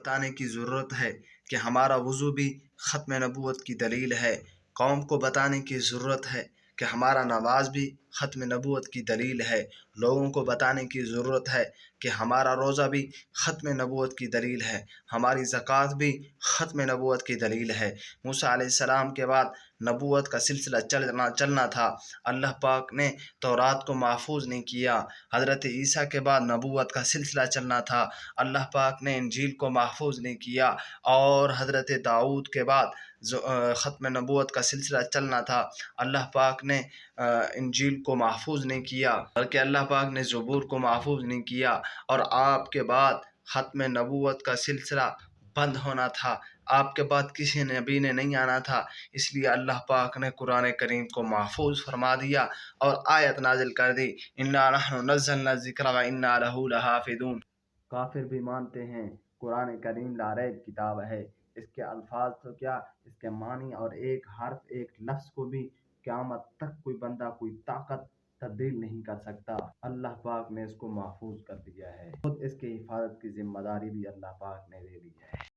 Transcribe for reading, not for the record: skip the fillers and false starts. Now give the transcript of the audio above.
بتانے کی ضرورت ہے کہ ہمارا وضو بھی ختم نبوت کی دلیل ہے، قوم کو بتانے کی ضرورت ہے کہ ہمارا نماز بھی ختم نبوت کی دلیل ہے، لوگوں کو بتانے کی ضرورت ہے کہ ہمارا روزہ بھی ختم نبوت کی دلیل ہے، ہماری زکوٰۃ بھی ختم نبوت کی دلیل ہے۔ موسیٰ علیہ السلام کے بعد نبوت کا سلسلہ چلنا تھا، اللہ پاک نے تورات کو محفوظ نہیں کیا۔ حضرت عیسیٰ کے بعد نبوت کا سلسلہ چلنا تھا، اللہ پاک نے انجیل کو محفوظ نہیں کیا۔ اور حضرت داؤد کے بعد ختم نبوت کا سلسلہ چلنا تھا، اللہ پاک نے انجیل کو محفوظ نہیں کیا، بلکہ اللہ پاک نے زبور کو محفوظ نہیں کیا، اور آپ کے بعد ختم نبوت کا سلسلہ بند ہونا تھا، آپ کے بعد کسی نبی نے نہیں آنا تھا، اس لیے اللہ پاک نے قرآن کریم کو محفوظ فرما دیا اور آیت نازل کر دی، اِنَّا نَحْنُ نَزَّلْنَا الذِّكْرَ وَإِنَّا لَهُ لَحَافِظُونَ۔ کافر بھی مانتے ہیں قرآن کریم لا ریب کتاب ہے، اس کے الفاظ تو کیا، اس کے معنی اور ایک حرف ایک لفظ کو بھی قیامت تک کوئی بندہ کوئی طاقت تبدیل نہیں کر سکتا، اللہ پاک نے اس کو محفوظ کر دیا ہے، خود اس کی حفاظت کی ذمہ داری بھی اللہ پاک نے لے لی ہے۔